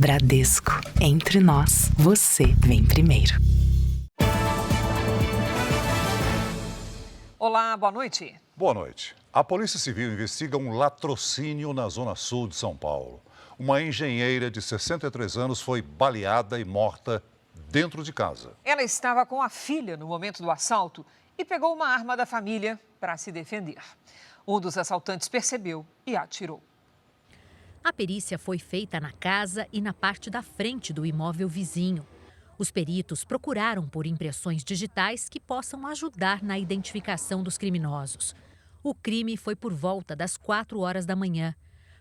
Bradesco. Entre nós, você vem primeiro. Olá, boa noite. Boa noite. A Polícia Civil investiga um latrocínio na zona sul de São Paulo. Uma engenheira de 63 anos foi baleada e morta dentro de casa. Ela estava com a filha no momento do assalto e pegou uma arma da família para se defender. Um dos assaltantes percebeu e atirou. A perícia foi feita na casa e na parte da frente do imóvel vizinho. Os peritos procuraram por impressões digitais que possam ajudar na identificação dos criminosos. O crime foi por volta das 4 horas da manhã.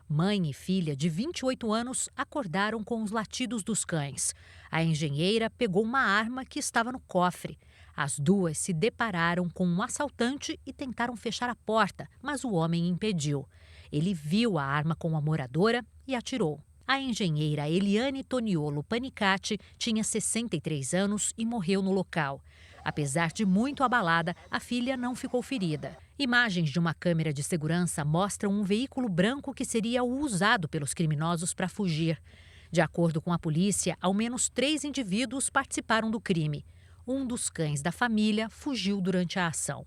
Mãe e filha de 28 anos acordaram com os latidos dos cães. A engenheira pegou uma arma que estava no cofre. As duas se depararam com um assaltante e tentaram fechar a porta, mas o homem impediu. Ele viu a arma com a moradora e atirou. A engenheira Eliane Toniolo Panicati tinha 63 anos e morreu no local. Apesar de muito abalada, a filha não ficou ferida. Imagens de uma câmera de segurança mostram um veículo branco que seria o usado pelos criminosos para fugir. De acordo com a polícia, ao menos 3 indivíduos participaram do crime. Um dos cães da família fugiu durante a ação.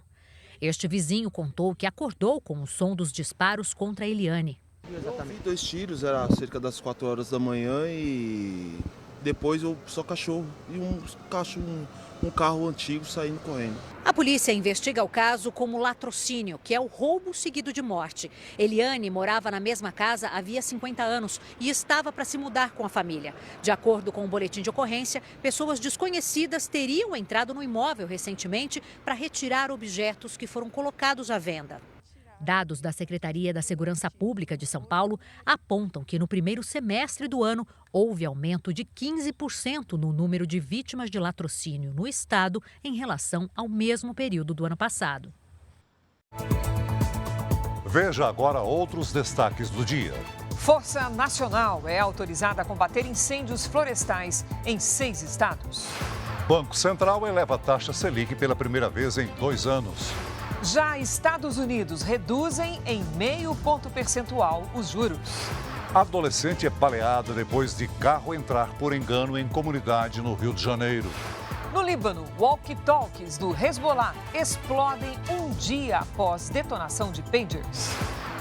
Este vizinho contou que acordou com o som dos disparos contra Eliane. Eu vi 2 tiros, era cerca das 4 horas da manhã e depois só cachorro e um carro antigo saindo correndo. A polícia investiga o caso como latrocínio, que é o roubo seguido de morte. Eliane morava na mesma casa havia 50 anos e estava para se mudar com a família. De acordo com o boletim de ocorrência, pessoas desconhecidas teriam entrado no imóvel recentemente para retirar objetos que foram colocados à venda. Dados da Secretaria da Segurança Pública de São Paulo apontam que no primeiro semestre do ano houve aumento de 15% no número de vítimas de latrocínio no estado em relação ao mesmo período do ano passado. Veja agora outros destaques do dia. Força Nacional é autorizada a combater incêndios florestais em 6 estados. Banco Central eleva a taxa Selic pela primeira vez em 2 anos. Já Estados Unidos reduzem em 0,5 ponto percentual os juros. Adolescente é baleada depois de carro entrar por engano em comunidade no Rio de Janeiro. No Líbano, walkie-talkies do Hezbollah explodem um dia após detonação de pagers.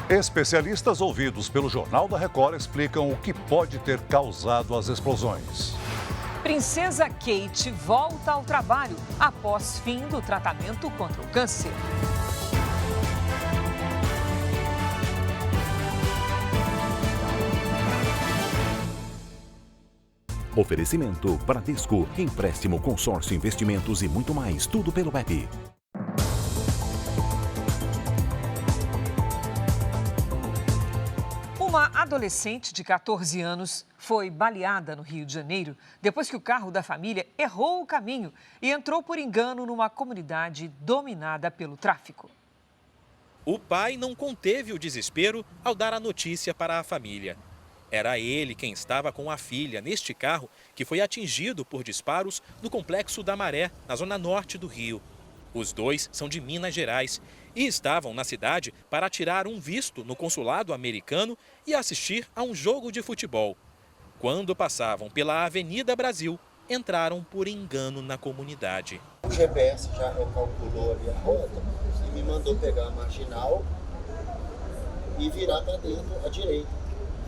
Especialistas ouvidos pelo Jornal da Record explicam o que pode ter causado as explosões. Princesa Kate volta ao trabalho após fim do tratamento contra o câncer. Oferecimento Bradesco, empréstimo, consórcio, investimentos e muito mais, tudo pelo app. Uma adolescente de 14 anos foi baleada no Rio de Janeiro depois que o carro da família errou o caminho e entrou por engano numa comunidade dominada pelo tráfico. O pai não conteve o desespero ao dar a notícia para a família. Era ele quem estava com a filha neste carro que foi atingido por disparos no Complexo da Maré, na zona norte do Rio. Os dois são de Minas Gerais e estavam na cidade para tirar um visto no consulado americano e assistir a um jogo de futebol. Quando passavam pela Avenida Brasil, entraram por engano na comunidade. O GPS já recalculou ali a rota e me mandou pegar a marginal e virar para dentro à direita.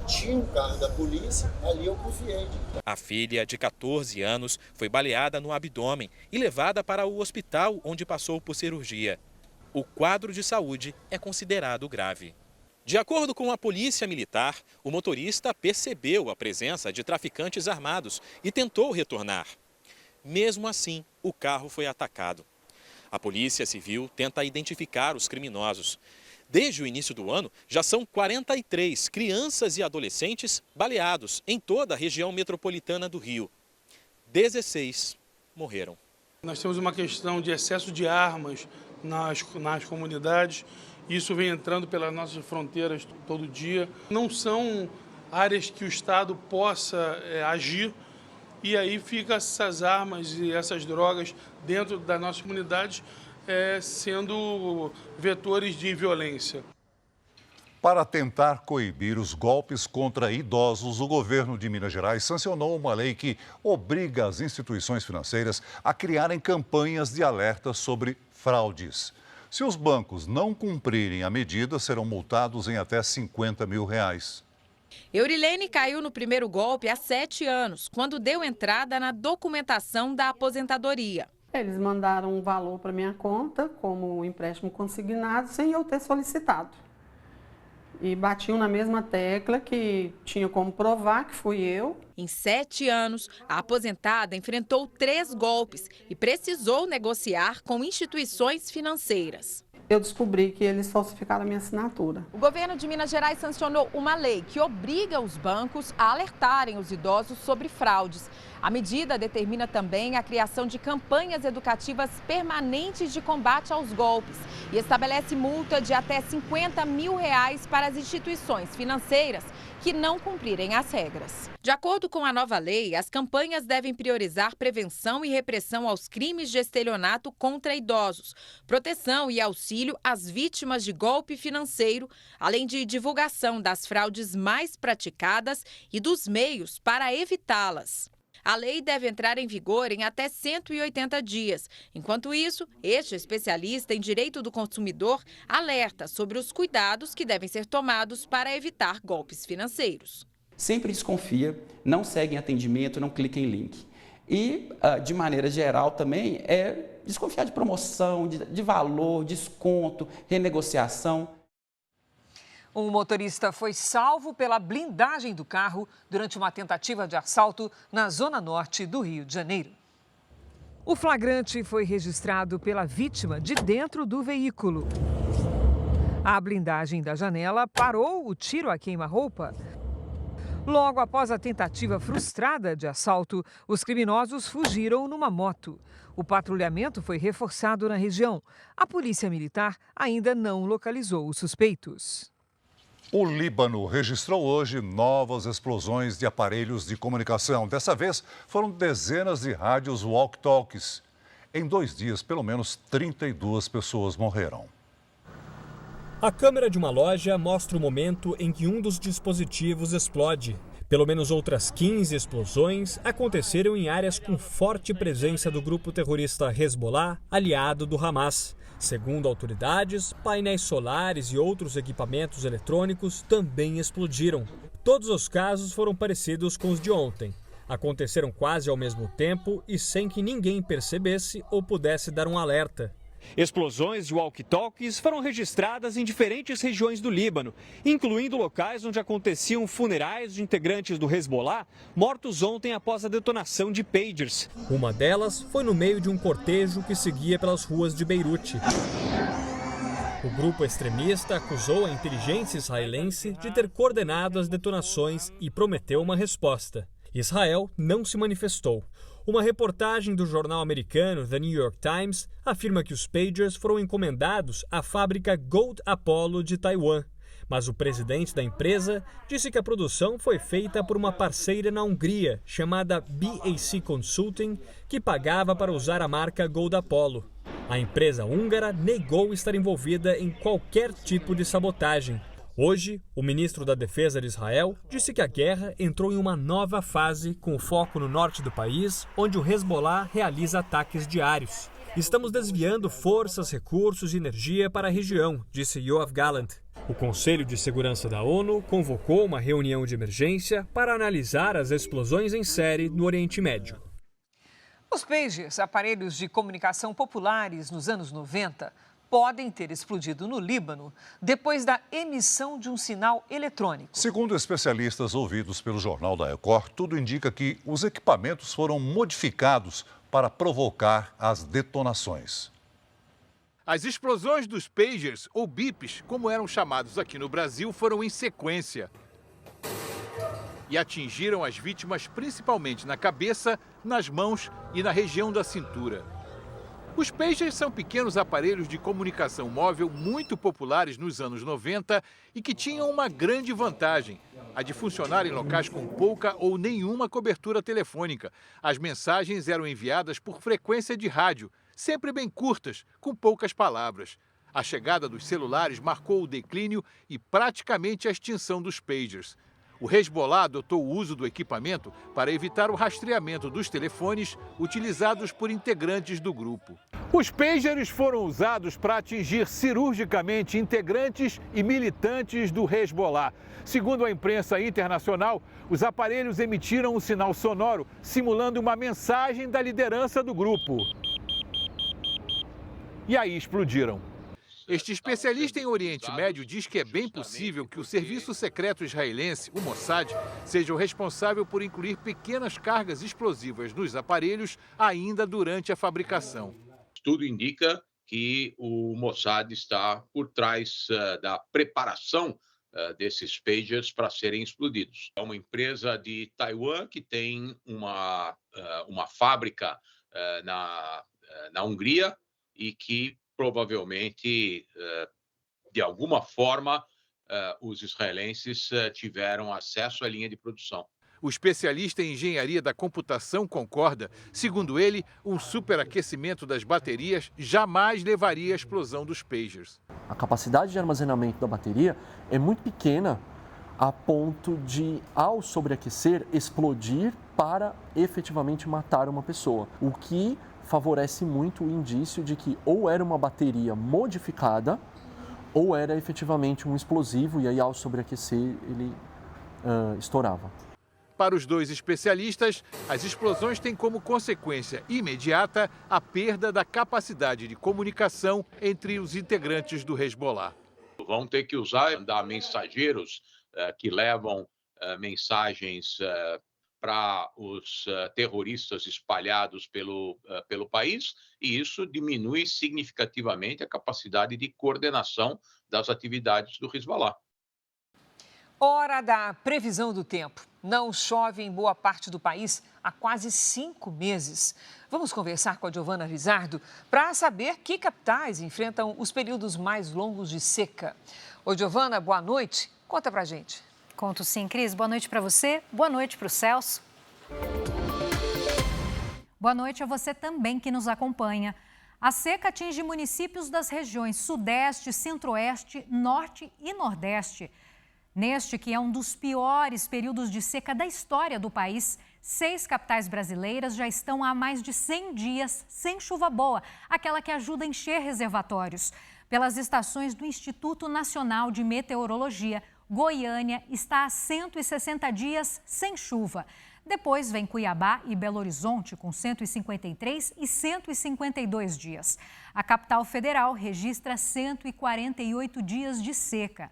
Tinha um carro da polícia, ali eu confiei. A filha, de 14 anos, foi baleada no abdômen e levada para o hospital onde passou por cirurgia. O quadro de saúde é considerado grave. De acordo com a polícia militar, o motorista percebeu a presença de traficantes armados e tentou retornar. Mesmo assim, o carro foi atacado. A Polícia Civil tenta identificar os criminosos. Desde o início do ano, já são 43 crianças e adolescentes baleados em toda a região metropolitana do Rio. 16 morreram. Nós temos uma questão de excesso de armas nas comunidades. Isso vem entrando pelas nossas fronteiras todo dia. Não são áreas que o Estado possa agir. E aí ficam essas armas e essas drogas dentro das nossas comunidades sendo vetores de violência. Para tentar coibir os golpes contra idosos, o governo de Minas Gerais sancionou uma lei que obriga as instituições financeiras a criarem campanhas de alerta sobre fraudes. Se os bancos não cumprirem a medida, serão multados em até R$50 mil. Eurilene caiu no primeiro golpe há 7 anos, quando deu entrada na documentação da aposentadoria. Eles mandaram um valor para minha conta como empréstimo consignado sem eu ter solicitado. E batiam na mesma tecla que tinha como provar que fui eu. Em 7 anos, a aposentada enfrentou 3 golpes e precisou negociar com instituições financeiras. Eu descobri que eles falsificaram a minha assinatura. O governo de Minas Gerais sancionou uma lei que obriga os bancos a alertarem os idosos sobre fraudes. A medida determina também a criação de campanhas educativas permanentes de combate aos golpes e estabelece multa de até R$50 mil para as instituições financeiras que não cumprirem as regras. De acordo com a nova lei, as campanhas devem priorizar prevenção e repressão aos crimes de estelionato contra idosos, proteção e auxílio às vítimas de golpe financeiro, além de divulgação das fraudes mais praticadas e dos meios para evitá-las. A lei deve entrar em vigor em até 180 dias. Enquanto isso, este especialista em direito do consumidor alerta sobre os cuidados que devem ser tomados para evitar golpes financeiros. Sempre desconfia, não segue em atendimento, não clica em link. E, de maneira geral, também é desconfiar de promoção, de valor, desconto, renegociação. Um motorista foi salvo pela blindagem do carro durante uma tentativa de assalto na zona norte do Rio de Janeiro. O flagrante foi registrado pela vítima de dentro do veículo. A blindagem da janela parou o tiro a queima-roupa. Logo após a tentativa frustrada de assalto, os criminosos fugiram numa moto. O patrulhamento foi reforçado na região. A polícia militar ainda não localizou os suspeitos. O Líbano registrou hoje novas explosões de aparelhos de comunicação. Dessa vez, foram dezenas de rádios walkie-talkies. Em 2 dias, pelo menos 32 pessoas morreram. A câmera de uma loja mostra o momento em que um dos dispositivos explode. Pelo menos outras 15 explosões aconteceram em áreas com forte presença do grupo terrorista Hezbollah, aliado do Hamas. Segundo autoridades, painéis solares e outros equipamentos eletrônicos também explodiram. Todos os casos foram parecidos com os de ontem. Aconteceram quase ao mesmo tempo e sem que ninguém percebesse ou pudesse dar um alerta. Explosões de walkie-talkies foram registradas em diferentes regiões do Líbano, incluindo locais onde aconteciam funerais de integrantes do Hezbollah, mortos ontem após a detonação de pagers. Uma delas foi no meio de um cortejo que seguia pelas ruas de Beirute. O grupo extremista acusou a inteligência israelense de ter coordenado as detonações e prometeu uma resposta. Israel não se manifestou. Uma reportagem do jornal americano The New York Times afirma que os pagers foram encomendados à fábrica Gold Apollo de Taiwan. Mas o presidente da empresa disse que a produção foi feita por uma parceira na Hungria, chamada BAC Consulting, que pagava para usar a marca Gold Apollo. A empresa húngara negou estar envolvida em qualquer tipo de sabotagem. Hoje, o ministro da Defesa de Israel disse que a guerra entrou em uma nova fase com foco no norte do país, onde o Hezbollah realiza ataques diários. Estamos desviando forças, recursos e energia para a região, disse Yoav Gallant. O Conselho de Segurança da ONU convocou uma reunião de emergência para analisar as explosões em série no Oriente Médio. Os pagers, aparelhos de comunicação populares nos anos 90, podem ter explodido no Líbano depois da emissão de um sinal eletrônico. Segundo especialistas ouvidos pelo Jornal da Record, tudo indica que os equipamentos foram modificados para provocar as detonações. As explosões dos pagers, ou bips, como eram chamados aqui no Brasil, foram em sequência e atingiram as vítimas principalmente na cabeça, nas mãos e na região da cintura. Os pagers são pequenos aparelhos de comunicação móvel muito populares nos anos 90 e que tinham uma grande vantagem, a de funcionar em locais com pouca ou nenhuma cobertura telefônica. As mensagens eram enviadas por frequência de rádio, sempre bem curtas, com poucas palavras. A chegada dos celulares marcou o declínio e praticamente a extinção dos pagers. O Hezbollah adotou o uso do equipamento para evitar o rastreamento dos telefones utilizados por integrantes do grupo. Os pagers foram usados para atingir cirurgicamente integrantes e militantes do Hezbollah. Segundo a imprensa internacional, os aparelhos emitiram um sinal sonoro simulando uma mensagem da liderança do grupo. E aí explodiram. Este especialista em Oriente Médio diz que é bem possível que o serviço secreto israelense, o Mossad, seja o responsável por incluir pequenas cargas explosivas nos aparelhos ainda durante a fabricação. Tudo indica que o Mossad está por trás da preparação desses pagers para serem explodidos. É uma empresa de Taiwan que tem uma fábrica na Hungria e que provavelmente, de alguma forma, os israelenses tiveram acesso à linha de produção. O especialista em engenharia da computação concorda. Segundo ele, um superaquecimento das baterias jamais levaria à explosão dos pagers. A capacidade de armazenamento da bateria é muito pequena a ponto de, ao sobreaquecer, explodir para efetivamente matar uma pessoa. O que favorece muito o indício de que ou era uma bateria modificada ou era efetivamente um explosivo e aí ao sobreaquecer ele estourava. Para os dois especialistas, as explosões têm como consequência imediata a perda da capacidade de comunicação entre os integrantes do Hezbollah. Vão ter que usar mensageiros que levam mensagens para os terroristas espalhados pelo país, e isso diminui significativamente a capacidade de coordenação das atividades do Hezbollah. Hora da previsão do tempo. Não chove em boa parte do país há quase 5 meses. Vamos conversar com a Giovana Rizardo para saber que capitais enfrentam os períodos mais longos de seca. Oi, Giovana, boa noite. Conta pra gente. Conto sim, Cris. Boa noite para você, boa noite para o Celso. Boa noite a você também que nos acompanha. A seca atinge municípios das regiões Sudeste, Centro-Oeste, Norte e Nordeste. Neste que é um dos piores períodos de seca da história do país, 6 capitais brasileiras já estão há mais de 100 dias sem chuva boa, aquela que ajuda a encher reservatórios. Pelas estações do Instituto Nacional de Meteorologia, Goiânia está há 160 dias sem chuva. Depois vem Cuiabá e Belo Horizonte, com 153 e 152 dias. A capital federal registra 148 dias de seca.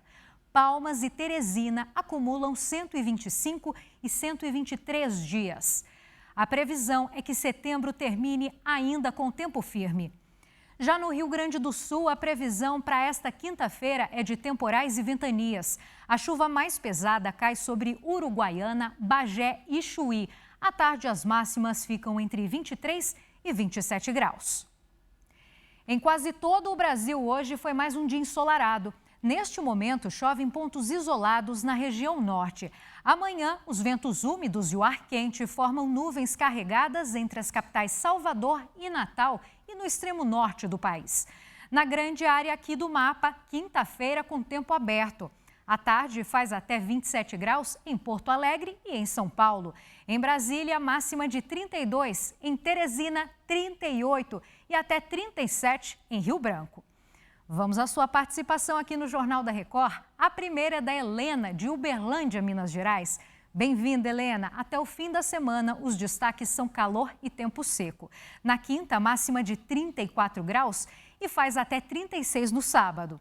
Palmas e Teresina acumulam 125 e 123 dias. A previsão é que setembro termine ainda com tempo firme. Já no Rio Grande do Sul, a previsão para esta quinta-feira é de temporais e ventanias. A chuva mais pesada cai sobre Uruguaiana, Bagé e Chuí. À tarde, as máximas ficam entre 23 e 27 graus. Em quase todo o Brasil, hoje foi mais um dia ensolarado. Neste momento, chove em pontos isolados na região norte. Amanhã, os ventos úmidos e o ar quente formam nuvens carregadas entre as capitais Salvador e Natal e no extremo norte do país. Na grande área aqui do mapa, quinta-feira com tempo aberto. À tarde, faz até 27 graus em Porto Alegre e em São Paulo. Em Brasília, máxima de 32, em Teresina, 38 e até 37 em Rio Branco. Vamos à sua participação aqui no Jornal da Record. A primeira é da Helena, de Uberlândia, Minas Gerais. Bem-vinda, Helena. Até o fim da semana, os destaques são calor e tempo seco. Na quinta, máxima de 34 graus e faz até 36 no sábado.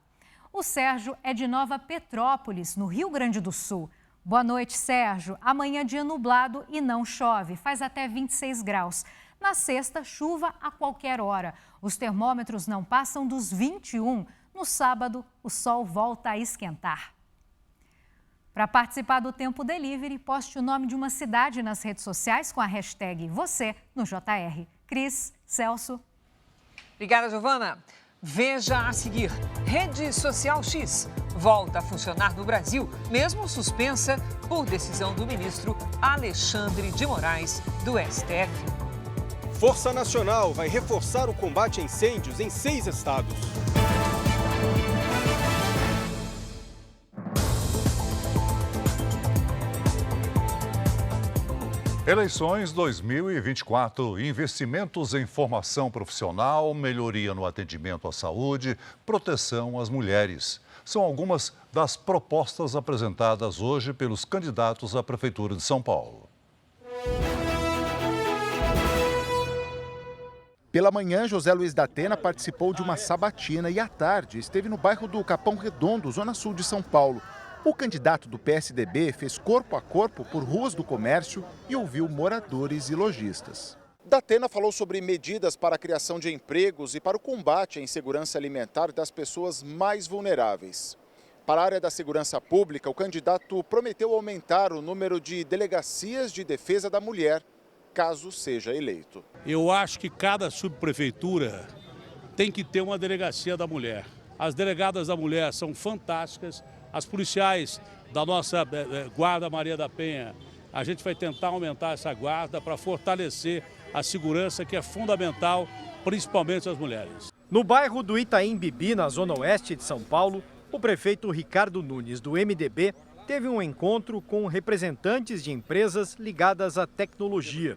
O Sérgio é de Nova Petrópolis, no Rio Grande do Sul. Boa noite, Sérgio. Amanhã dia nublado e não chove, faz até 26 graus. Na sexta, chuva a qualquer hora. Os termômetros não passam dos 21. No sábado, o sol volta a esquentar. Para participar do Tempo Delivery, poste o nome de uma cidade nas redes sociais com a hashtag você no JR. Cris, Celso. Obrigada, Giovana. Veja a seguir. Rede Social X volta a funcionar no Brasil, mesmo suspensa por decisão do ministro Alexandre de Moraes, do STF. Força Nacional vai reforçar o combate a incêndios em 6 estados. Eleições 2024, investimentos em formação profissional, melhoria no atendimento à saúde, proteção às mulheres. São algumas das propostas apresentadas hoje pelos candidatos à Prefeitura de São Paulo. Pela manhã, José Luiz da Atena participou de uma sabatina e à tarde esteve no bairro do Capão Redondo, zona sul de São Paulo. O candidato do PSDB fez corpo a corpo por ruas do comércio e ouviu moradores e lojistas. Da Atena falou sobre medidas para a criação de empregos e para o combate à insegurança alimentar das pessoas mais vulneráveis. Para a área da segurança pública, o candidato prometeu aumentar o número de delegacias de defesa da mulher, caso seja eleito. Eu acho que cada subprefeitura tem que ter uma delegacia da mulher. As delegadas da mulher são fantásticas. As policiais da nossa Guarda Maria da Penha, a gente vai tentar aumentar essa guarda para fortalecer a segurança, que é fundamental, principalmente as mulheres. No bairro do Itaim Bibi, na zona oeste de São Paulo, o prefeito Ricardo Nunes, do MDB, teve um encontro com representantes de empresas ligadas à tecnologia.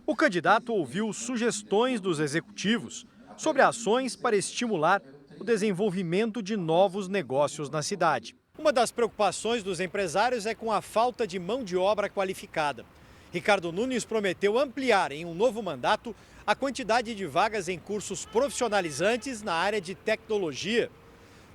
O candidato ouviu sugestões dos executivos sobre ações para estimular o desenvolvimento de novos negócios na cidade. Uma das preocupações dos empresários é com a falta de mão de obra qualificada. Ricardo Nunes prometeu ampliar em um novo mandato a quantidade de vagas em cursos profissionalizantes na área de tecnologia.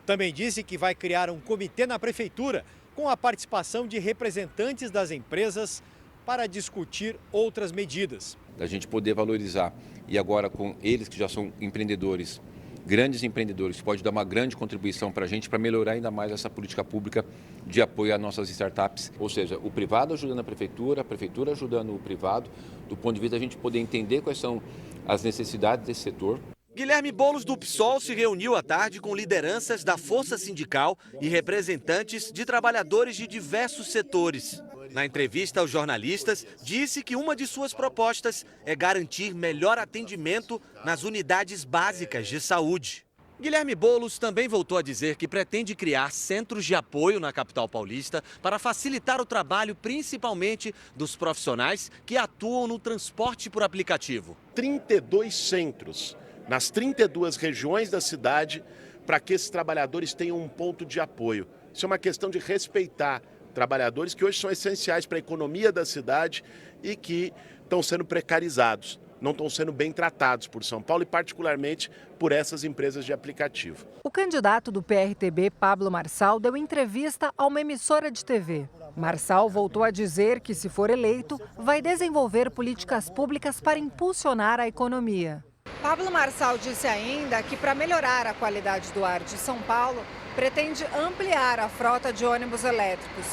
Também disse que vai criar um comitê na prefeitura com a participação de representantes das empresas para discutir outras medidas. Da gente poder valorizar e agora com eles que já são empreendedores, grandes empreendedores, pode dar uma grande contribuição para a gente para melhorar ainda mais essa política pública de apoio às nossas startups. Ou seja, o privado ajudando a prefeitura ajudando o privado, do ponto de vista da gente poder entender quais são as necessidades desse setor. Guilherme Boulos do PSOL se reuniu à tarde com lideranças da Força Sindical e representantes de trabalhadores de diversos setores. Na entrevista aos jornalistas, disse que uma de suas propostas é garantir melhor atendimento nas unidades básicas de saúde. Guilherme Boulos também voltou a dizer que pretende criar centros de apoio na capital paulista para facilitar o trabalho, principalmente dos profissionais que atuam no transporte por aplicativo. 32 centros nas 32 regiões da cidade para que esses trabalhadores tenham um ponto de apoio. Isso é uma questão de respeitar trabalhadores que hoje são essenciais para a economia da cidade e que estão sendo precarizados, não estão sendo bem tratados por São Paulo e particularmente por essas empresas de aplicativo. O candidato do PRTB, Pablo Marçal, deu entrevista a uma emissora de TV. Marçal voltou a dizer que, se for eleito, vai desenvolver políticas públicas para impulsionar a economia. Pablo Marçal disse ainda que, para melhorar a qualidade do ar de São Paulo, pretende ampliar a frota de ônibus elétricos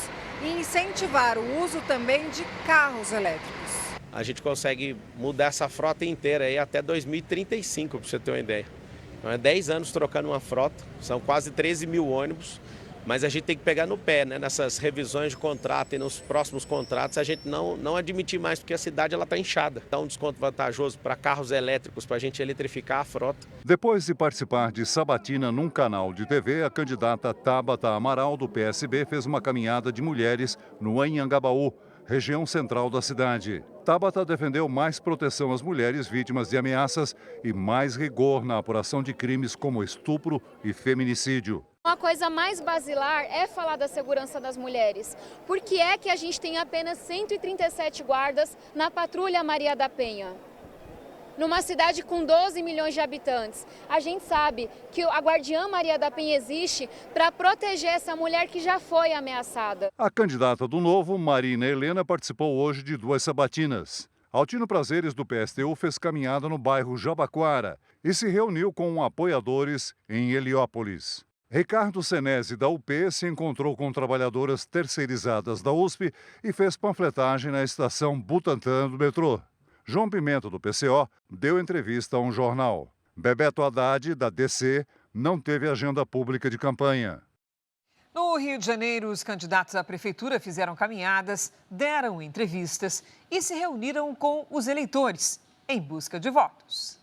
e incentivar o uso também de carros elétricos. A gente consegue mudar essa frota inteira aí até 2035, para você ter uma ideia. Então, é 10 anos trocando uma frota, são quase 13 mil ônibus, mas a gente tem que pegar no pé, né? Nessas revisões de contrato e nos próximos contratos, a gente não admitir mais, porque a cidade está inchada. Dá um desconto vantajoso para carros elétricos, para a gente eletrificar a frota. Depois de participar de sabatina num canal de TV, a candidata Tabata Amaral, do PSB, fez uma caminhada de mulheres no Anhangabaú, região central da cidade. Tabata defendeu mais proteção às mulheres vítimas de ameaças e mais rigor na apuração de crimes como estupro e feminicídio. Uma coisa mais basilar é falar da segurança das mulheres. Por que é que a gente tem apenas 137 guardas na Patrulha Maria da Penha? Numa cidade com 12 milhões de habitantes, a gente sabe que a Guardiã Maria da Penha existe para proteger essa mulher que já foi ameaçada. A candidata do Novo, Marina Helena, participou hoje de 2 sabatinas. Altino Prazeres, do PSTU, fez caminhada no bairro Jabaquara e se reuniu com apoiadores em Heliópolis. Ricardo Senesi, da UP, se encontrou com trabalhadoras terceirizadas da USP e fez panfletagem na estação Butantã do metrô. João Pimenta, do PCO, deu entrevista a um jornal. Bebeto Haddad, da DC, não teve agenda pública de campanha. No Rio de Janeiro, os candidatos à prefeitura fizeram caminhadas, deram entrevistas e se reuniram com os eleitores em busca de votos.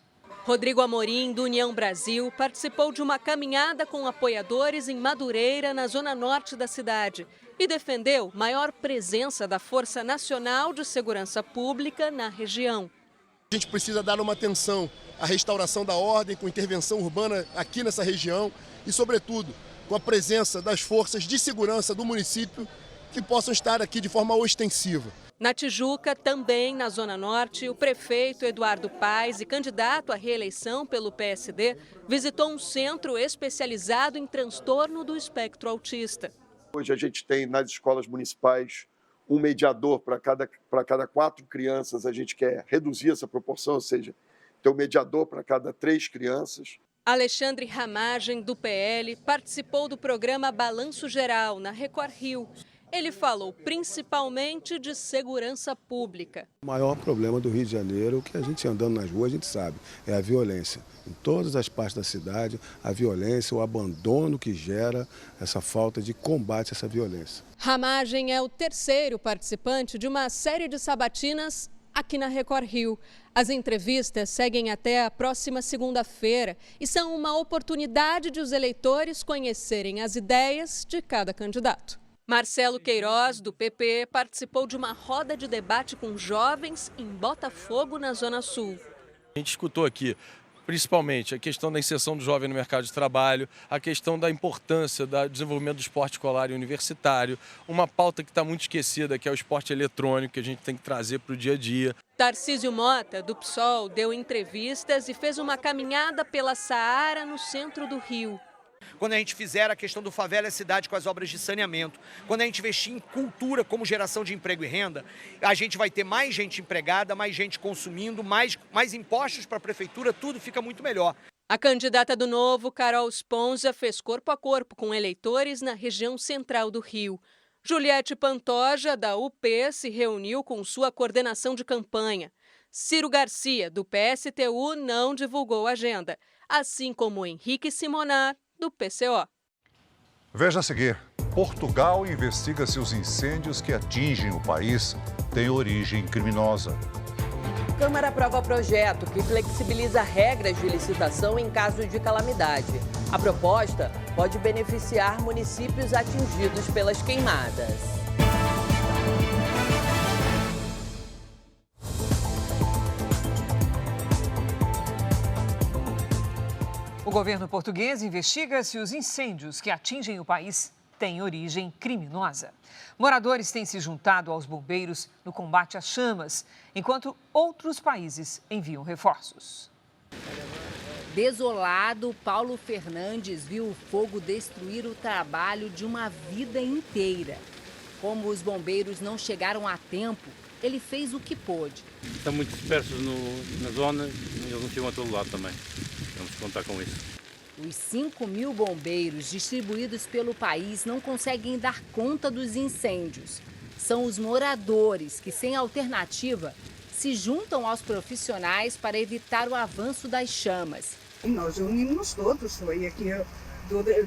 Rodrigo Amorim, do União Brasil, participou de uma caminhada com apoiadores em Madureira, na zona norte da cidade, e defendeu maior presença da Força Nacional de Segurança Pública na região. A gente precisa dar uma atenção à restauração da ordem, com intervenção urbana aqui nessa região e, sobretudo, com a presença das forças de segurança do município que possam estar aqui de forma ostensiva. Na Tijuca, também na Zona Norte, o prefeito Eduardo Paes e candidato à reeleição pelo PSD visitou um centro especializado em transtorno do espectro autista. Hoje a gente tem nas escolas municipais um mediador para cada 4 crianças. A gente quer reduzir essa proporção, ou seja, ter um mediador para cada 3 crianças. Alexandre Ramagem, do PL, participou do programa Balanço Geral, na Record Rio. Ele falou principalmente de segurança pública. O maior problema do Rio de Janeiro, que a gente andando nas ruas, a gente sabe, é a violência. Em todas as partes da cidade, a violência, o abandono que gera essa falta de combate a essa violência. Ramagem é o terceiro participante de uma série de sabatinas aqui na Record Rio. As entrevistas seguem até a próxima segunda-feira e são uma oportunidade de os eleitores conhecerem as ideias de cada candidato. Marcelo Queiroz, do PP, participou de uma roda de debate com jovens em Botafogo, na Zona Sul. A gente escutou aqui, principalmente, a questão da inserção do jovem no mercado de trabalho, a questão da importância do desenvolvimento do esporte escolar e universitário, uma pauta que está muito esquecida, que é o esporte eletrônico, que a gente tem que trazer para o dia a dia. Tarcísio Mota, do PSOL, deu entrevistas e fez uma caminhada pela Saara, no centro do Rio. Quando a gente fizer a questão do Favela Cidade com as obras de saneamento, quando a gente investir em cultura como geração de emprego e renda, a gente vai ter mais gente empregada, mais gente consumindo, mais impostos para a prefeitura, tudo fica muito melhor. A candidata do Novo, Carol Sponza, fez corpo a corpo com eleitores na região central do Rio. Juliette Pantoja, da UP, se reuniu com sua coordenação de campanha. Ciro Garcia, do PSTU, não divulgou a agenda, assim como Henrique Simonar, do PCO. Veja a seguir. Portugal investiga se os incêndios que atingem o país têm origem criminosa. Câmara aprova projeto que flexibiliza regras de licitação em caso de calamidade. A proposta pode beneficiar municípios atingidos pelas queimadas. O governo português investiga se os incêndios que atingem o país têm origem criminosa. Moradores têm se juntado aos bombeiros no combate às chamas, enquanto outros países enviam reforços. Desolado, Paulo Fernandes viu o fogo destruir o trabalho de uma vida inteira. Como os bombeiros não chegaram a tempo, ele fez o que pôde. Estão muito dispersos na zona e eles não chegam a todo lado também. Vamos contar com isso. Os 5.000 bombeiros distribuídos pelo país não conseguem dar conta dos incêndios. São os moradores que, sem alternativa, se juntam aos profissionais para evitar o avanço das chamas. Nós unimos todos, foi aqui,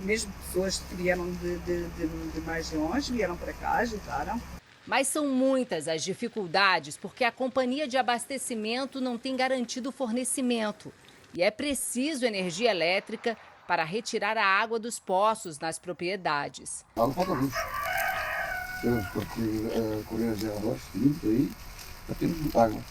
mesmo pessoas que vieram de mais longe, vieram para cá, ajudaram. Mas são muitas as dificuldades porque a companhia de abastecimento não tem garantido o fornecimento. E é preciso energia elétrica para retirar a água dos poços nas propriedades. Não falta luz. Porque a Coreia já aí, já temos água.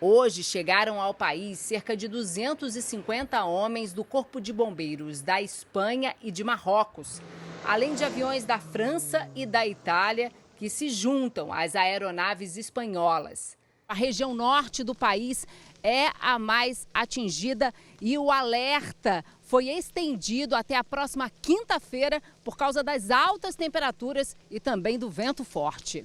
Hoje chegaram ao país cerca de 250 homens do Corpo de Bombeiros da Espanha e de Marrocos, além de aviões da França e da Itália que se juntam às aeronaves espanholas. A região norte do país é a mais atingida e o alerta foi estendido até a próxima quinta-feira por causa das altas temperaturas e também do vento forte.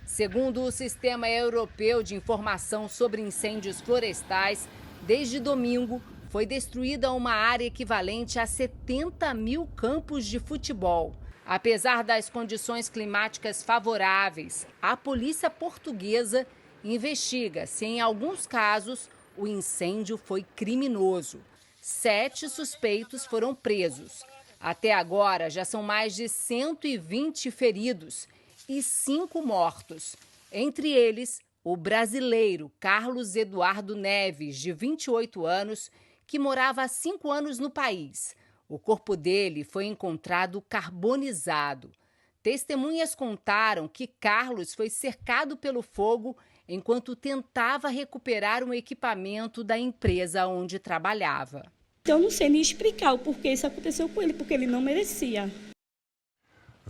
Segundo o Sistema Europeu de Informação sobre Incêndios Florestais, desde domingo foi destruída uma área equivalente a 70.000 campos de futebol. Apesar das condições climáticas favoráveis, a polícia portuguesa investiga se, em alguns casos, o incêndio foi criminoso. 7 suspeitos foram presos. Até agora, já são mais de 120 feridos e 5 mortos, entre eles o brasileiro Carlos Eduardo Neves, de 28 anos, que morava há 5 anos no país. O corpo dele foi encontrado carbonizado. Testemunhas contaram que Carlos foi cercado pelo fogo enquanto tentava recuperar um equipamento da empresa onde trabalhava. Eu não sei nem explicar o porquê isso aconteceu com ele, porque ele não merecia.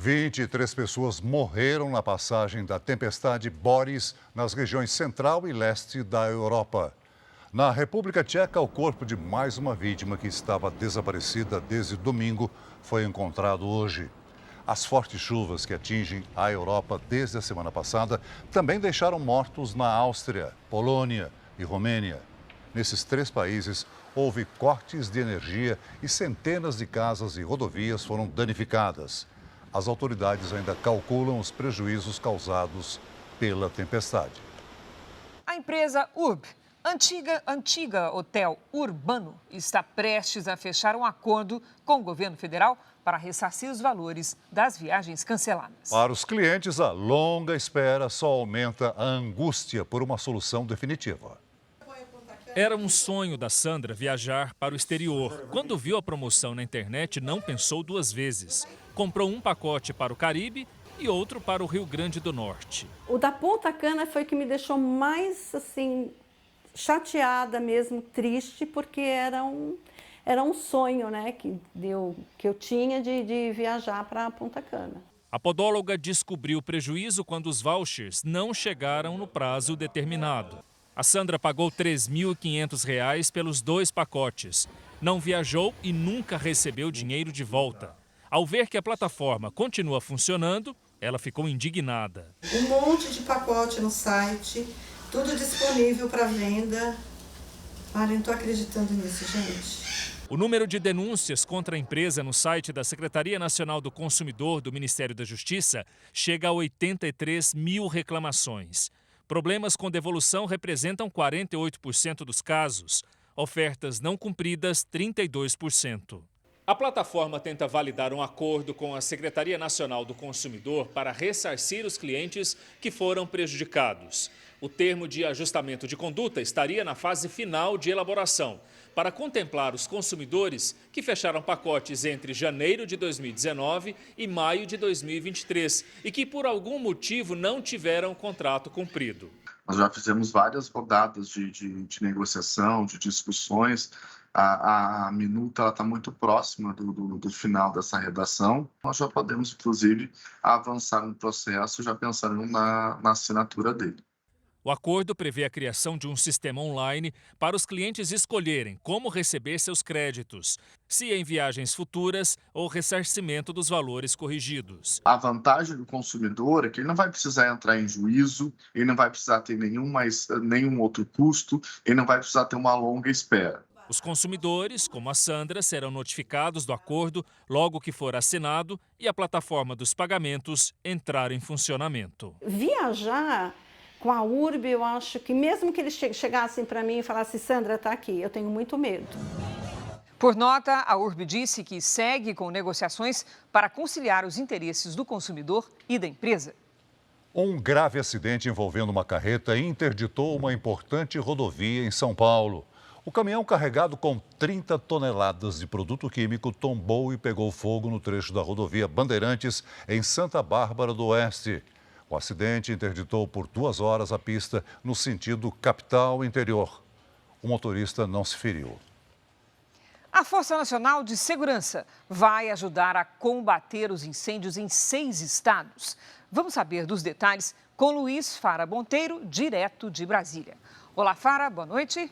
23 pessoas morreram na passagem da tempestade Boris nas regiões central e leste da Europa. Na República Tcheca, o corpo de mais uma vítima que estava desaparecida desde domingo foi encontrado hoje. As fortes chuvas que atingem a Europa desde a semana passada também deixaram mortos na Áustria, Polônia e Romênia. Nesses 3 países, houve cortes de energia e centenas de casas e rodovias foram danificadas. As autoridades ainda calculam os prejuízos causados pela tempestade. A empresa URB, antiga hotel urbano, está prestes a fechar um acordo com o governo federal para ressarcir os valores das viagens canceladas. Para os clientes, a longa espera só aumenta a angústia por uma solução definitiva. Era um sonho da Sandra viajar para o exterior. Quando viu a promoção na internet, não pensou 2 vezes. Comprou um pacote para o Caribe e outro para o Rio Grande do Norte. O da Ponta Cana foi o que me deixou mais, assim, chateada mesmo, triste, porque era um sonho, né, que eu tinha de viajar para Ponta Cana. A podóloga descobriu o prejuízo quando os vouchers não chegaram no prazo determinado. A Sandra pagou R$ 3.500 pelos 2 pacotes. Não viajou e nunca recebeu dinheiro de volta. Ao ver que a plataforma continua funcionando, ela ficou indignada. Um monte de pacote no site, tudo disponível para venda. Olha, não estou acreditando nisso, gente. O número de denúncias contra a empresa no site da Secretaria Nacional do Consumidor do Ministério da Justiça chega a 83 mil reclamações. Problemas com devolução representam 48% dos casos. Ofertas não cumpridas, 32%. A plataforma tenta validar um acordo com a Secretaria Nacional do Consumidor para ressarcir os clientes que foram prejudicados. O termo de ajustamento de conduta estaria na fase final de elaboração, para contemplar os consumidores que fecharam pacotes entre janeiro de 2019 e maio de 2023 e que, por algum motivo, não tiveram contrato cumprido. Nós já fizemos várias rodadas de negociação, de discussões. A minuta está muito próxima do final dessa redação. Nós já podemos, inclusive, avançar no processo, já pensando na assinatura dele. O acordo prevê a criação de um sistema online para os clientes escolherem como receber seus créditos, se em viagens futuras ou ressarcimento dos valores corrigidos. A vantagem do consumidor é que ele não vai precisar entrar em juízo, ele não vai precisar ter nenhum outro custo, ele não vai precisar ter uma longa espera. Os consumidores, como a Sandra, serão notificados do acordo logo que for assinado e a plataforma dos pagamentos entrar em funcionamento. Viajar com a URB, eu acho que mesmo que eles chegassem para mim e falassem, Sandra, está aqui, eu tenho muito medo. Por nota, a URB disse que segue com negociações para conciliar os interesses do consumidor e da empresa. Um grave acidente envolvendo uma carreta interditou uma importante rodovia em São Paulo. O caminhão carregado com 30 toneladas de produto químico tombou e pegou fogo no trecho da rodovia Bandeirantes, em Santa Bárbara do Oeste. O acidente interditou por 2 horas a pista no sentido capital-interior. O motorista não se feriu. A Força Nacional de Segurança vai ajudar a combater os incêndios em 6 estados. Vamos saber dos detalhes com Luiz Fara Monteiro, direto de Brasília. Olá, Fara, boa noite.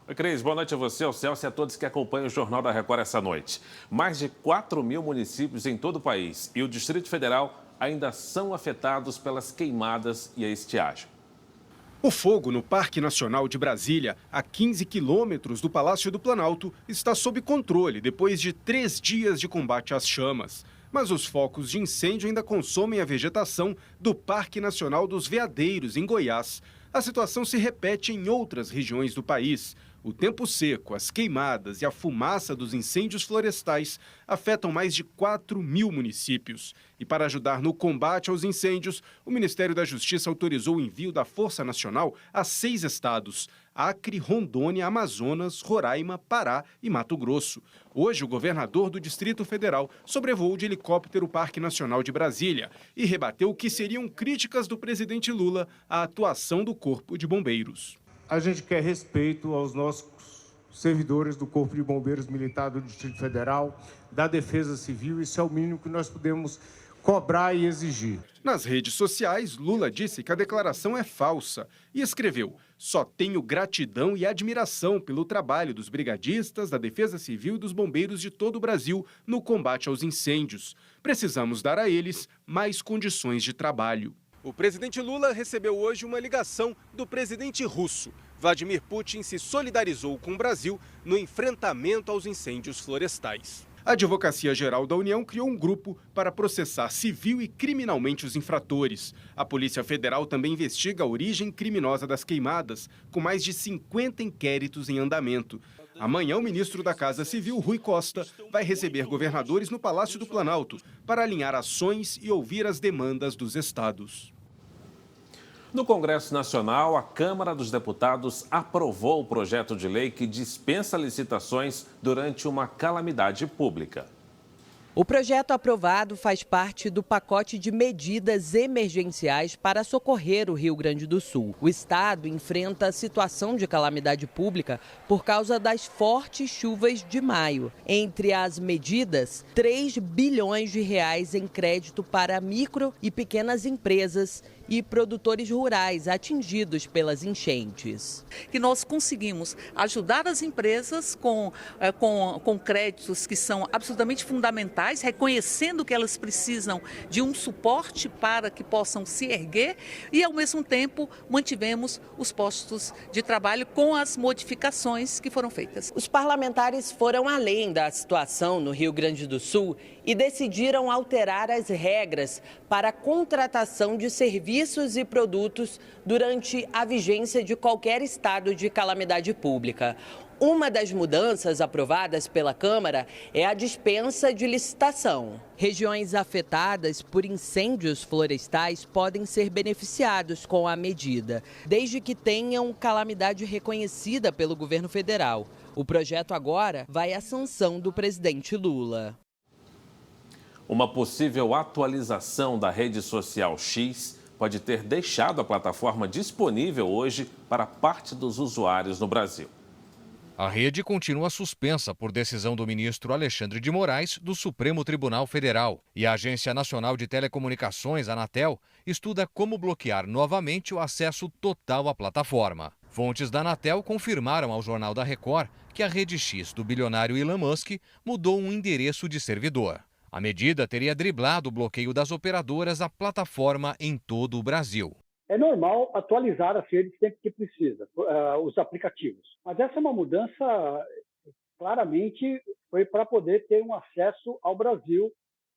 Oi, Cris, boa noite a você, ao Celso e a todos que acompanham o Jornal da Record essa noite. Mais de 4 mil municípios em todo o país e o Distrito Federal ainda são afetados pelas queimadas e a estiagem. O fogo no Parque Nacional de Brasília, a 15 quilômetros do Palácio do Planalto, está sob controle depois de 3 dias de combate às chamas. Mas os focos de incêndio ainda consomem a vegetação do Parque Nacional dos Veadeiros, em Goiás. A situação se repete em outras regiões do país. O tempo seco, as queimadas e a fumaça dos incêndios florestais afetam mais de 4.000 municípios. E para ajudar no combate aos incêndios, o Ministério da Justiça autorizou o envio da Força Nacional a 6 estados: Acre, Rondônia, Amazonas, Roraima, Pará e Mato Grosso. Hoje, o governador do Distrito Federal sobrevoou de helicóptero o Parque Nacional de Brasília e rebateu que seriam críticas do presidente Lula à atuação do Corpo de Bombeiros. A gente quer respeito aos nossos servidores do Corpo de Bombeiros Militar do Distrito Federal, da Defesa Civil. Isso é o mínimo que nós podemos cobrar e exigir. Nas redes sociais, Lula disse que a declaração é falsa e escreveu: "Só tenho gratidão e admiração pelo trabalho dos brigadistas, da Defesa Civil e dos bombeiros de todo o Brasil no combate aos incêndios. Precisamos dar a eles mais condições de trabalho." O presidente Lula recebeu hoje uma ligação do presidente russo. Vladimir Putin se solidarizou com o Brasil no enfrentamento aos incêndios florestais. A Advocacia Geral da União criou um grupo para processar civil e criminalmente os infratores. A Polícia Federal também investiga a origem criminosa das queimadas, com mais de 50 inquéritos em andamento. Amanhã, o ministro da Casa Civil, Rui Costa, vai receber governadores no Palácio do Planalto para alinhar ações e ouvir as demandas dos estados. No Congresso Nacional, a Câmara dos Deputados aprovou o projeto de lei que dispensa licitações durante uma calamidade pública. O projeto aprovado faz parte do pacote de medidas emergenciais para socorrer o Rio Grande do Sul. O estado enfrenta situação de calamidade pública por causa das fortes chuvas de maio. Entre as medidas, 3 bilhões de reais em crédito para micro e pequenas empresas e produtores rurais atingidos pelas enchentes. Que nós conseguimos ajudar as empresas com créditos que são absolutamente fundamentais, reconhecendo que elas precisam de um suporte para que possam se erguer e, ao mesmo tempo, mantivemos os postos de trabalho com as modificações que foram feitas. Os parlamentares foram além da situação no Rio Grande do Sul e decidiram alterar as regras para a contratação de serviços e produtos durante a vigência de qualquer estado de calamidade pública. Uma das mudanças aprovadas pela Câmara é a dispensa de licitação. Regiões afetadas por incêndios florestais podem ser beneficiados com a medida, desde que tenham calamidade reconhecida pelo governo federal. O projeto agora vai à sanção do presidente Lula. Uma possível atualização da rede social X pode ter deixado a plataforma disponível hoje para parte dos usuários no Brasil. A rede continua suspensa por decisão do ministro Alexandre de Moraes do Supremo Tribunal Federal. E a Agência Nacional de Telecomunicações, Anatel, estuda como bloquear novamente o acesso total à plataforma. Fontes da Anatel confirmaram ao Jornal da Record que a rede X do bilionário Elon Musk mudou um endereço de servidor. A medida teria driblado o bloqueio das operadoras à plataforma em todo o Brasil. É normal atualizar as redes sempre que precisa, os aplicativos. Mas essa é uma mudança, claramente, foi para poder ter um acesso ao Brasil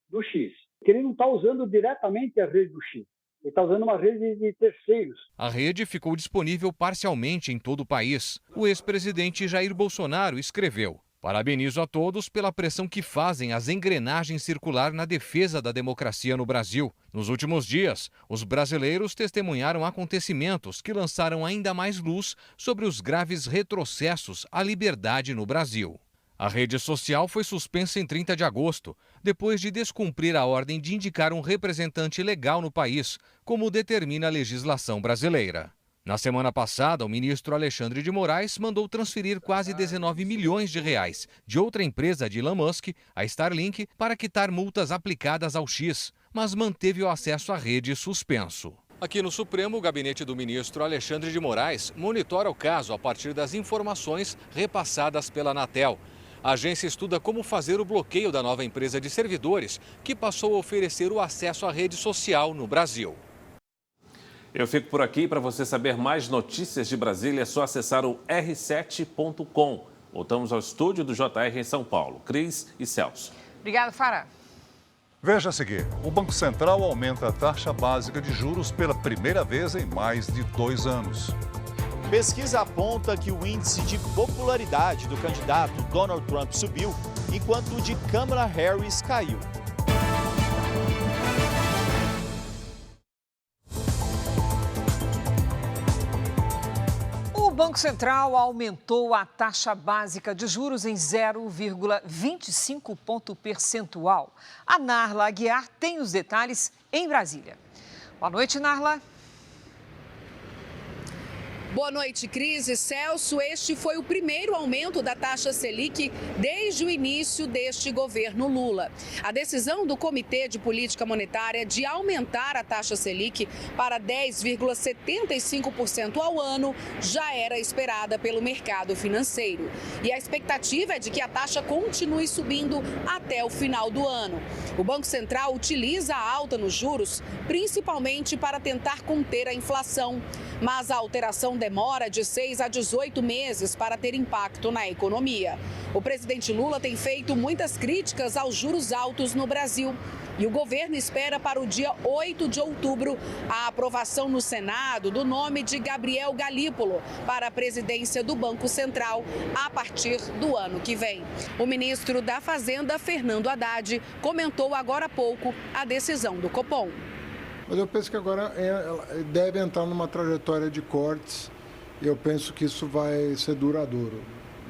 do X. Porque ele não está usando diretamente a rede do X. Ele está usando uma rede de terceiros. A rede ficou disponível parcialmente em todo o país. O ex-presidente Jair Bolsonaro escreveu: "Parabenizo a todos pela pressão que fazem as engrenagens circular na defesa da democracia no Brasil. Nos últimos dias, os brasileiros testemunharam acontecimentos que lançaram ainda mais luz sobre os graves retrocessos à liberdade no Brasil." A rede social foi suspensa em 30 de agosto, depois de descumprir a ordem de indicar um representante legal no país, como determina a legislação brasileira. Na semana passada, o ministro Alexandre de Moraes mandou transferir quase 19 milhões de reais de outra empresa de Elon Musk, a Starlink, para quitar multas aplicadas ao X, mas manteve o acesso à rede suspenso. Aqui no Supremo, o gabinete do ministro Alexandre de Moraes monitora o caso a partir das informações repassadas pela Anatel. A agência estuda como fazer o bloqueio da nova empresa de servidores, que passou a oferecer o acesso à rede social no Brasil. Eu fico por aqui. Para você saber mais notícias de Brasília, é só acessar o r7.com. Voltamos ao estúdio do JR em São Paulo. Cris e Celso. Obrigada, Farah. Veja a seguir, o Banco Central aumenta a taxa básica de juros pela primeira vez em mais de 2 anos. Pesquisa aponta que o índice de popularidade do candidato Donald Trump subiu, enquanto o de Kamala Harris caiu. O Banco Central aumentou a taxa básica de juros em 0,25 ponto percentual. A Narla Aguiar tem os detalhes em Brasília. Boa noite, Narla. Boa noite, Cris e Celso. Este foi o primeiro aumento da taxa Selic desde o início deste governo Lula. A decisão do Comitê de Política Monetária de aumentar a taxa Selic para 10,75% ao ano já era esperada pelo mercado financeiro. E a expectativa é de que a taxa continue subindo até o final do ano. O Banco Central utiliza a alta nos juros principalmente para tentar conter a inflação, mas a alteração demora de 6 a 18 meses para ter impacto na economia. O presidente Lula tem feito muitas críticas aos juros altos no Brasil. E o governo espera para o dia 8 de outubro a aprovação no Senado do nome de Gabriel Galípolo para a presidência do Banco Central a partir do ano que vem. O ministro da Fazenda, Fernando Haddad, comentou agora há pouco a decisão do Copom. Mas eu penso que agora deve entrar numa trajetória de cortes e eu penso que isso vai ser duradouro.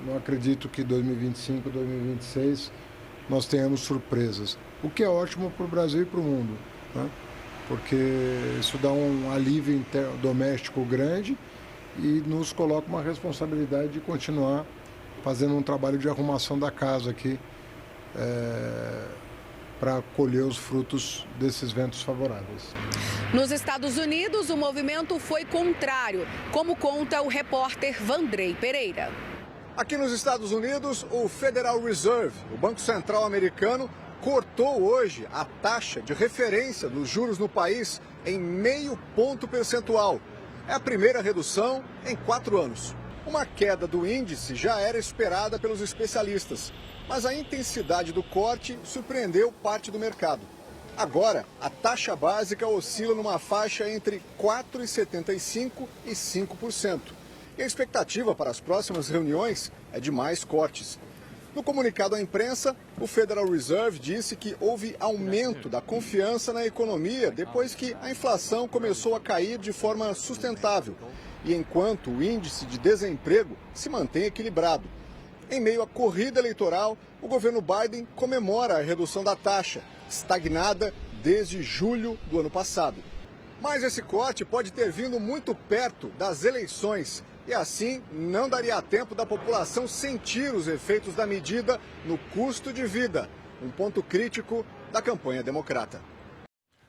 Não acredito que 2025, 2026 nós tenhamos surpresas, o que é ótimo para o Brasil e para o mundo, né? Porque isso dá um alívio doméstico grande e nos coloca uma responsabilidade de continuar fazendo um trabalho de arrumação da casa aqui, para colher os frutos desses ventos favoráveis. Nos Estados Unidos, o movimento foi contrário, como conta o repórter Vandrei Pereira. Aqui nos Estados Unidos, o Federal Reserve, o Banco Central americano, cortou hoje a taxa de referência dos juros no país em 0,5 ponto percentual. É a primeira redução em 4 anos. Uma queda do índice já era esperada pelos especialistas, mas a intensidade do corte surpreendeu parte do mercado. Agora, a taxa básica oscila numa faixa entre 4,75% e 5%. E a expectativa para as próximas reuniões é de mais cortes. No comunicado à imprensa, o Federal Reserve disse que houve aumento da confiança na economia depois que a inflação começou a cair de forma sustentável e enquanto o índice de desemprego se mantém equilibrado. Em meio à corrida eleitoral, o governo Biden comemora a redução da taxa, estagnada desde julho do ano passado. Mas esse corte pode ter vindo muito perto das eleições e assim não daria tempo da população sentir os efeitos da medida no custo de vida, um ponto crítico da campanha democrata.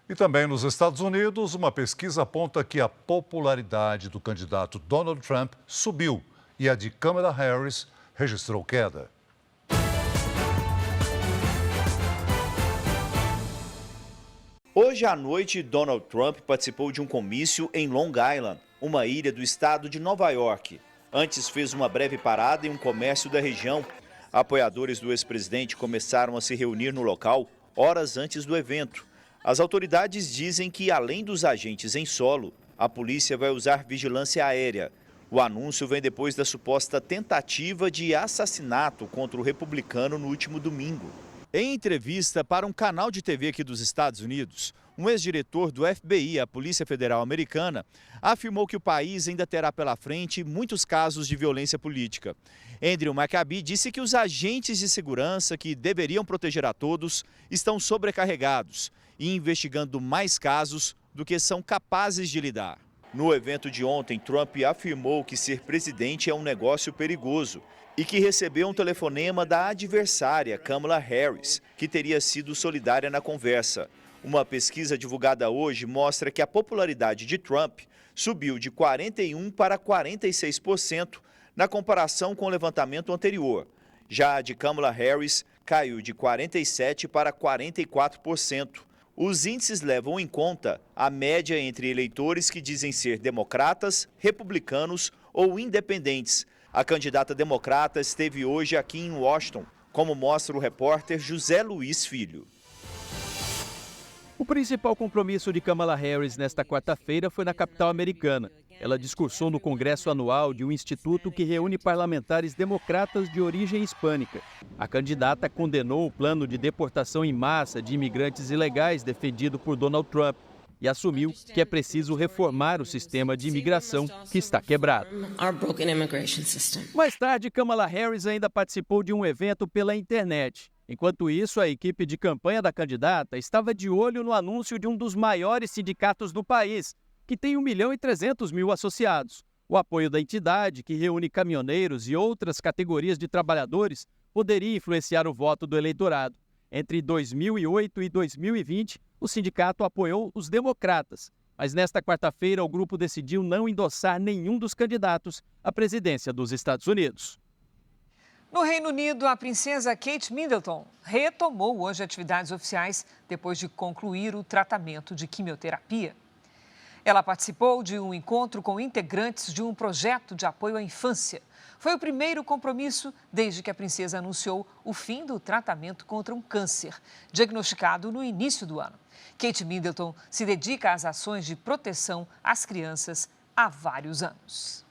E também nos Estados Unidos, uma pesquisa aponta que a popularidade do candidato Donald Trump subiu e a de Kamala Harris registrou queda. Hoje à noite, Donald Trump participou de um comício em Long Island, uma ilha do estado de Nova York. Antes fez uma breve parada em um comércio da região. Apoiadores do ex-presidente começaram a se reunir no local horas antes do evento. As autoridades dizem que, além dos agentes em solo, a polícia vai usar vigilância aérea. O anúncio vem depois da suposta tentativa de assassinato contra o republicano no último domingo. Em entrevista para um canal de TV aqui dos Estados Unidos, um ex-diretor do FBI, a Polícia Federal Americana, afirmou que o país ainda terá pela frente muitos casos de violência política. Andrew McCabe disse que os agentes de segurança que deveriam proteger a todos estão sobrecarregados e investigando mais casos do que são capazes de lidar. No evento de ontem, Trump afirmou que ser presidente é um negócio perigoso e que recebeu um telefonema da adversária, Kamala Harris, que teria sido solidária na conversa. Uma pesquisa divulgada hoje mostra que a popularidade de Trump subiu de 41% para 46% na comparação com o levantamento anterior. Já a de Kamala Harris caiu de 47% para 44%. Os índices levam em conta a média entre eleitores que dizem ser democratas, republicanos ou independentes. A candidata democrata esteve hoje aqui em Washington, como mostra o repórter José Luiz Filho. O principal compromisso de Kamala Harris nesta quarta-feira foi na capital americana. Ela discursou no Congresso Anual de um instituto que reúne parlamentares democratas de origem hispânica. A candidata condenou o plano de deportação em massa de imigrantes ilegais defendido por Donald Trump e assumiu que é preciso reformar o sistema de imigração que está quebrado. Mais tarde, Kamala Harris ainda participou de um evento pela internet. Enquanto isso, a equipe de campanha da candidata estava de olho no anúncio de um dos maiores sindicatos do país, que tem 1.300.000 associados. O apoio da entidade, que reúne caminhoneiros e outras categorias de trabalhadores, poderia influenciar o voto do eleitorado. Entre 2008 e 2020, o sindicato apoiou os democratas, mas nesta quarta-feira o grupo decidiu não endossar nenhum dos candidatos à presidência dos Estados Unidos. No Reino Unido, a princesa Kate Middleton retomou hoje atividades oficiais depois de concluir o tratamento de quimioterapia. Ela participou de um encontro com integrantes de um projeto de apoio à infância. Foi o primeiro compromisso desde que a princesa anunciou o fim do tratamento contra um câncer, diagnosticado no início do ano. Kate Middleton se dedica às ações de proteção às crianças há vários anos.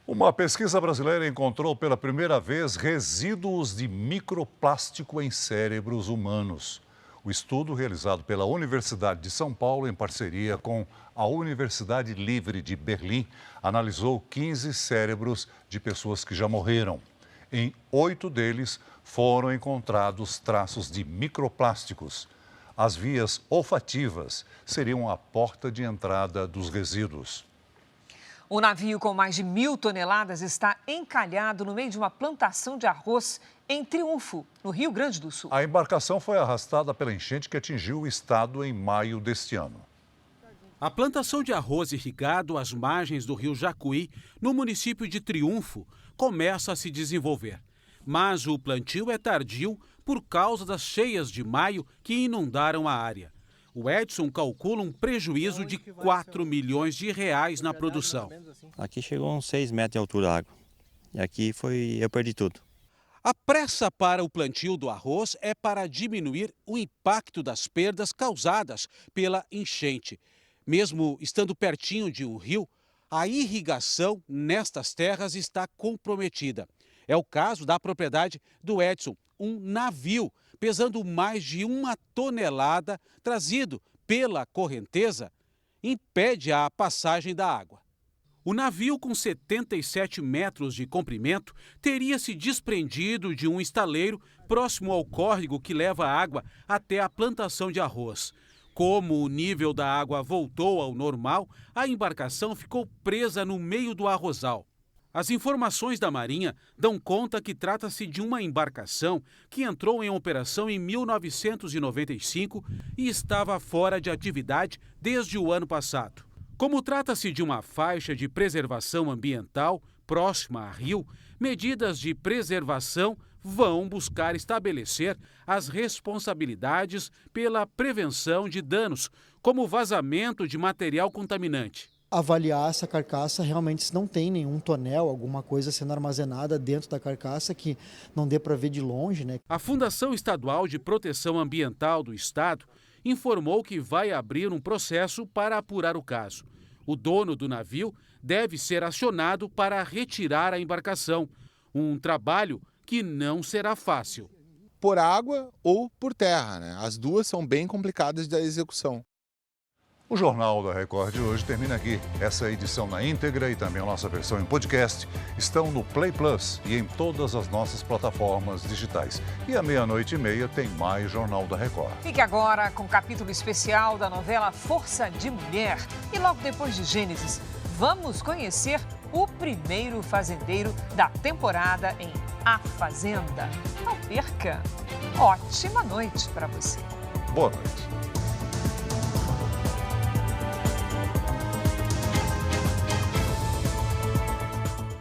Uma pesquisa brasileira encontrou pela primeira vez resíduos de microplástico em cérebros humanos. O estudo, realizado pela Universidade de São Paulo, em parceria com a Universidade Livre de Berlim, analisou 15 cérebros de pessoas que já morreram. Em 8 deles foram encontrados traços de microplásticos. As vias olfativas seriam a porta de entrada dos resíduos. Um navio com mais de 1.000 toneladas está encalhado no meio de uma plantação de arroz em Triunfo, no Rio Grande do Sul. A embarcação foi arrastada pela enchente que atingiu o estado em maio deste ano. A plantação de arroz irrigado às margens do rio Jacuí, no município de Triunfo, começa a se desenvolver. Mas o plantio é tardio por causa das cheias de maio que inundaram a área. O Edson calcula um prejuízo de 4 milhões de reais na produção. Aqui chegou a uns 6 metros de altura a água. E aqui eu perdi tudo. A pressa para o plantio do arroz é para diminuir o impacto das perdas causadas pela enchente. Mesmo estando pertinho de um rio, a irrigação nestas terras está comprometida. É o caso da propriedade do Edson, um navio pesando mais de 1 tonelada, trazido pela correnteza, impede a passagem da água. O navio, com 77 metros de comprimento, teria se desprendido de um estaleiro próximo ao córrego que leva a água até a plantação de arroz. Como o nível da água voltou ao normal, a embarcação ficou presa no meio do arrozal. As informações da Marinha dão conta que trata-se de uma embarcação que entrou em operação em 1995 e estava fora de atividade desde o ano passado. Como trata-se de uma faixa de preservação ambiental próxima a rio, medidas de preservação vão buscar estabelecer as responsabilidades pela prevenção de danos, como vazamento de material contaminante. Avaliar essa carcaça realmente se não tem nenhum tonel, alguma coisa sendo armazenada dentro da carcaça que não dê para ver de longe, né? A Fundação Estadual de Proteção Ambiental do Estado informou que vai abrir um processo para apurar o caso. O dono do navio deve ser acionado para retirar a embarcação, um trabalho que não será fácil. Por água ou por terra, né? As duas são bem complicadas da execução. O Jornal da Record de hoje termina aqui. Essa edição na íntegra e também a nossa versão em podcast estão no Play Plus e em todas as nossas plataformas digitais. E à 00:30 tem mais Jornal da Record. Fique agora com o capítulo especial da novela Força de Mulher. E logo depois de Gênesis, vamos conhecer o primeiro fazendeiro da temporada em A Fazenda. Não perca! Ótima noite para você. Boa noite.